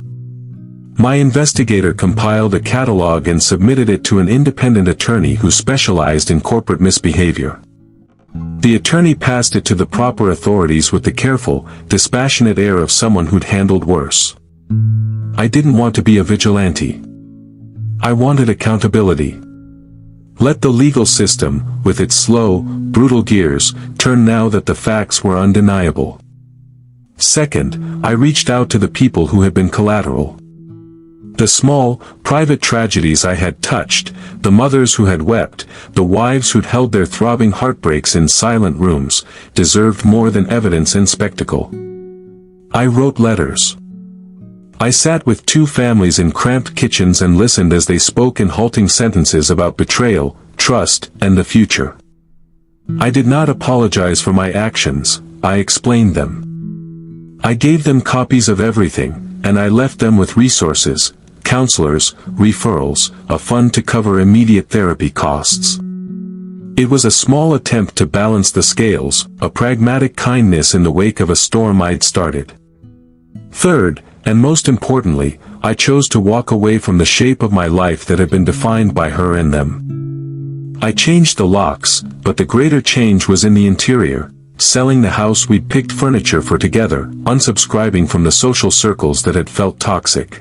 My investigator compiled a catalog and submitted it to an independent attorney who specialized in corporate misbehavior. The attorney passed it to the proper authorities with the careful, dispassionate air of someone who'd handled worse. I didn't want to be a vigilante. I wanted accountability. Let the legal system, with its slow, brutal gears, turn now that the facts were undeniable. Second, I reached out to the people who had been collateral. The small, private tragedies I had touched, the mothers who had wept, the wives who'd held their throbbing heartbreaks in silent rooms, deserved more than evidence and spectacle. I wrote letters. I sat with 2 families in cramped kitchens and listened as they spoke in halting sentences about betrayal, trust, and the future. I did not apologize for my actions, I explained them. I gave them copies of everything, and I left them with resources, counselors, referrals, a fund to cover immediate therapy costs. It was a small attempt to balance the scales, a pragmatic kindness in the wake of a storm I'd started. Third, and most importantly, I chose to walk away from the shape of my life that had been defined by her and them. I changed the locks, but the greater change was in the interior, selling the house we'd picked furniture for together, unsubscribing from the social circles that had felt toxic.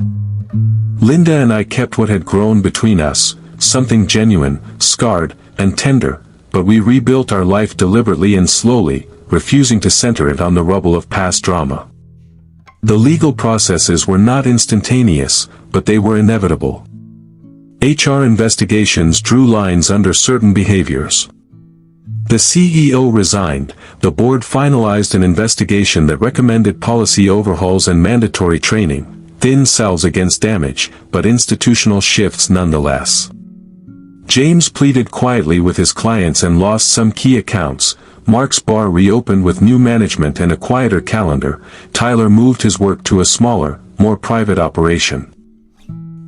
Linda and I kept what had grown between us, something genuine, scarred, and tender, but we rebuilt our life deliberately and slowly, refusing to center it on the rubble of past drama. The legal processes were not instantaneous, but they were inevitable. HR investigations drew lines under certain behaviors. The CEO resigned, the board finalized an investigation that recommended policy overhauls and mandatory training, thin cells against damage, but institutional shifts nonetheless. James pleaded quietly with his clients and lost some key accounts. Mark's bar reopened with new management and a quieter calendar. Tyler moved his work to a smaller, more private operation.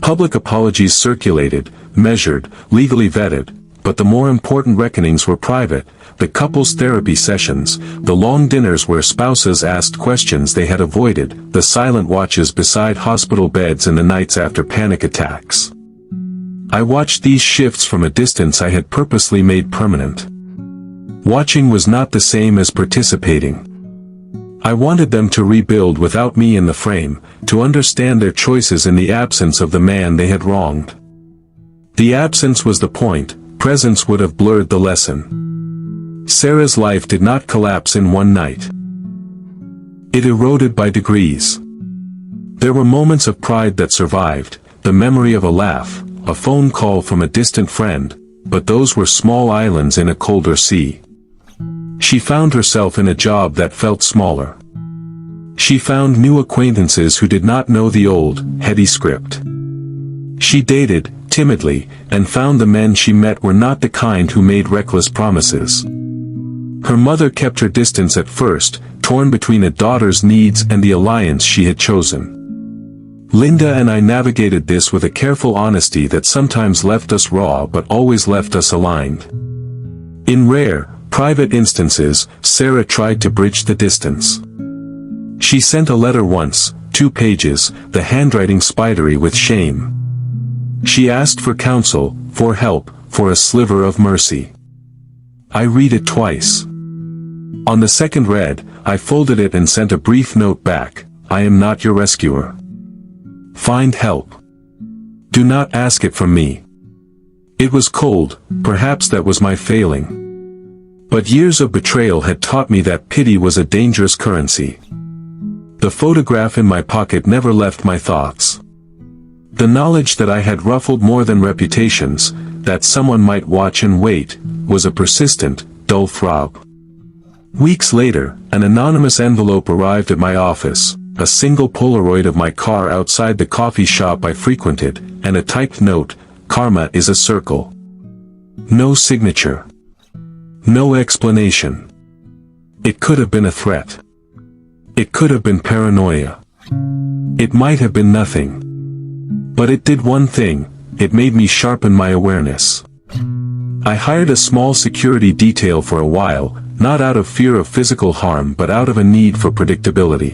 Public apologies circulated, measured, legally vetted, but the more important reckonings were private, the couple's therapy sessions, the long dinners where spouses asked questions they had avoided, the silent watches beside hospital beds and the nights after panic attacks. I watched these shifts from a distance I had purposely made permanent. Watching was not the same as participating. I wanted them to rebuild without me in the frame, to understand their choices in the absence of the man they had wronged. The absence was the point, presence would have blurred the lesson. Sarah's life did not collapse in one night. It eroded by degrees. There were moments of pride that survived, the memory of a laugh, a phone call from a distant friend, but those were small islands in a colder sea. She found herself in a job that felt smaller. She found new acquaintances who did not know the old, heady script. She dated, timidly, and found the men she met were not the kind who made reckless promises. Her mother kept her distance at first, torn between a daughter's needs and the alliance she had chosen. Linda and I navigated this with a careful honesty that sometimes left us raw but always left us aligned. In rare, private instances, Sarah tried to bridge the distance. She sent a letter once, 2 pages, the handwriting spidery with shame. She asked for counsel, for help, for a sliver of mercy. I read it twice. On the second read, I folded it and sent a brief note back, I am not your rescuer. Find help. Do not ask it from me. It was cold, perhaps that was my failing. But years of betrayal had taught me that pity was a dangerous currency. The photograph in my pocket never left my thoughts. The knowledge that I had ruffled more than reputations, that someone might watch and wait, was a persistent, dull throb. Weeks later, an anonymous envelope arrived at my office, a single Polaroid of my car outside the coffee shop I frequented, and a typed note, "Karma is a circle." No signature. No explanation. It could have been a threat. It could have been paranoia. It might have been nothing. But it did one thing, it made me sharpen my awareness. I hired a small security detail for a while, not out of fear of physical harm but out of a need for predictability.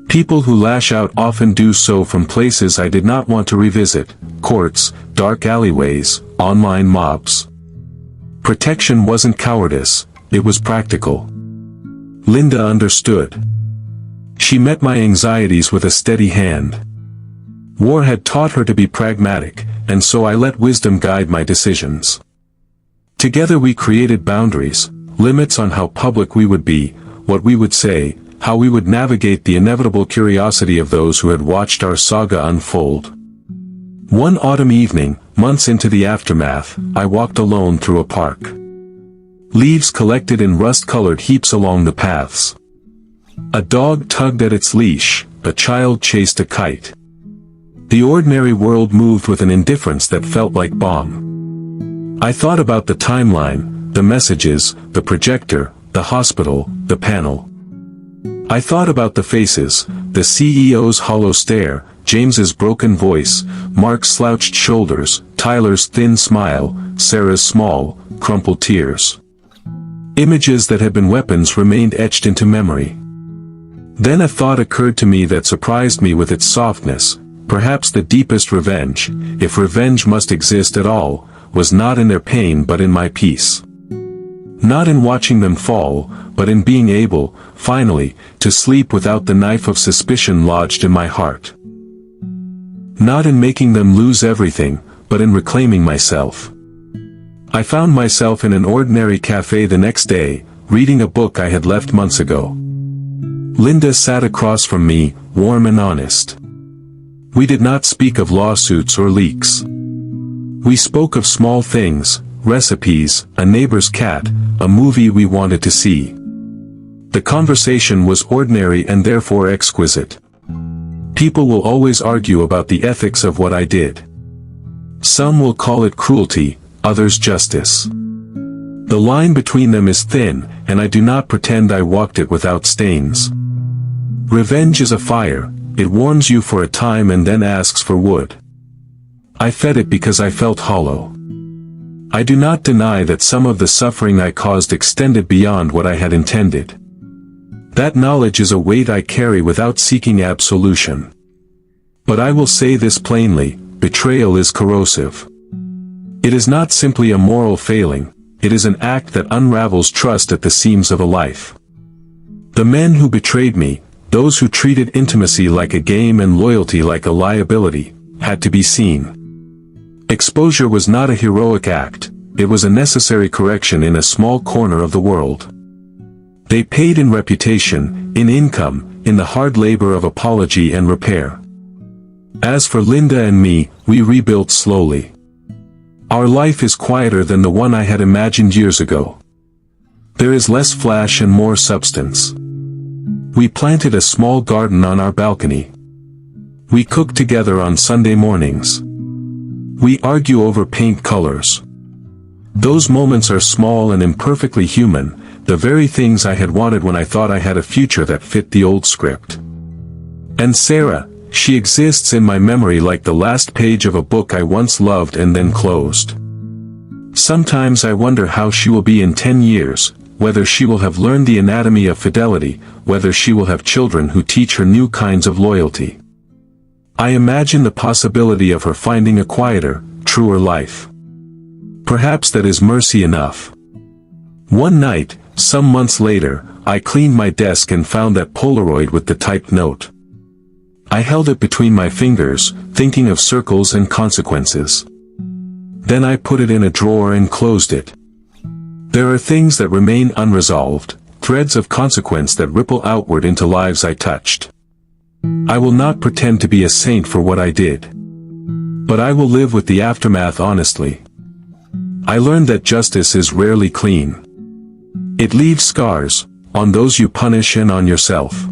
People who lash out often do so from places I did not want to revisit, courts, dark alleyways, online mobs. Protection wasn't cowardice, it was practical. Linda understood. She met my anxieties with a steady hand. War had taught her to be pragmatic, and so I let wisdom guide my decisions. Together we created boundaries, limits on how public we would be, what we would say, how we would navigate the inevitable curiosity of those who had watched our saga unfold. One autumn evening, months into the aftermath, I walked alone through a park. Leaves collected in rust-colored heaps along the paths. A dog tugged at its leash, a child chased a kite. The ordinary world moved with an indifference that felt like balm. I thought about the timeline, the messages, the projector, the hospital, the panel. I thought about the faces, the CEO's hollow stare, James's broken voice, Mark's slouched shoulders, Tyler's thin smile, Sarah's small, crumpled tears. Images that had been weapons remained etched into memory. Then a thought occurred to me that surprised me with its softness. Perhaps the deepest revenge, if revenge must exist at all, was not in their pain but in my peace. Not in watching them fall, but in being able, finally, to sleep without the knife of suspicion lodged in my heart. Not in making them lose everything, but in reclaiming myself. I found myself in an ordinary cafe the next day, reading a book I had left months ago. Linda sat across from me, warm and honest. We did not speak of lawsuits or leaks. We spoke of small things, recipes, a neighbor's cat, a movie we wanted to see. The conversation was ordinary and therefore exquisite. People will always argue about the ethics of what I did. Some will call it cruelty, others justice. The line between them is thin, and I do not pretend I walked it without stains. Revenge is a fire, it warms you for a time and then asks for wood. I fed it because I felt hollow. I do not deny that some of the suffering I caused extended beyond what I had intended. That knowledge is a weight I carry without seeking absolution. But I will say this plainly, betrayal is corrosive. It is not simply a moral failing, it is an act that unravels trust at the seams of a life. The men who betrayed me, those who treated intimacy like a game and loyalty like a liability, had to be seen. Exposure was not a heroic act, it was a necessary correction in a small corner of the world. They paid in reputation, in income, in the hard labor of apology and repair. As for Linda and me, we rebuilt slowly. Our life is quieter than the one I had imagined years ago. There is less flash and more substance. We planted a small garden on our balcony. We cook together on Sunday mornings. We argue over paint colors. Those moments are small and imperfectly human, the very things I had wanted when I thought I had a future that fit the old script. And Sarah, she exists in my memory like the last page of a book I once loved and then closed. Sometimes I wonder how she will be in 10 years, whether she will have learned the anatomy of fidelity, whether she will have children who teach her new kinds of loyalty. I imagine the possibility of her finding a quieter, truer life. Perhaps that is mercy enough. One night, some months later, I cleaned my desk and found that Polaroid with the typed note. I held it between my fingers, thinking of circles and consequences. Then I put it in a drawer and closed it. There are things that remain unresolved, threads of consequence that ripple outward into lives I touched. I will not pretend to be a saint for what I did. But I will live with the aftermath honestly. I learned that justice is rarely clean. It leaves scars, on those you punish and on yourself.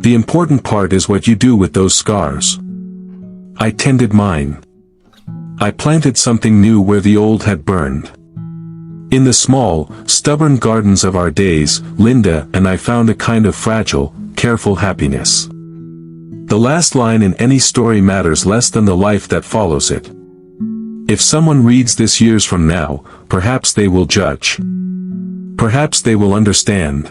The important part is what you do with those scars. I tended mine. I planted something new where the old had burned. In the small, stubborn gardens of our days, Linda and I found a kind of fragile, careful happiness. The last line in any story matters less than the life that follows it. If someone reads this years from now, perhaps they will judge. Perhaps they will understand.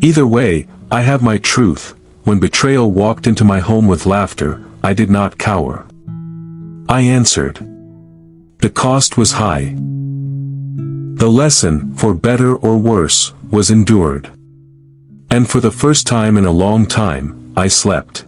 Either way, I have my truth. When betrayal walked into my home with laughter, I did not cower. I answered. The cost was high. The lesson, for better or worse, was endured. And for the first time in a long time, I slept.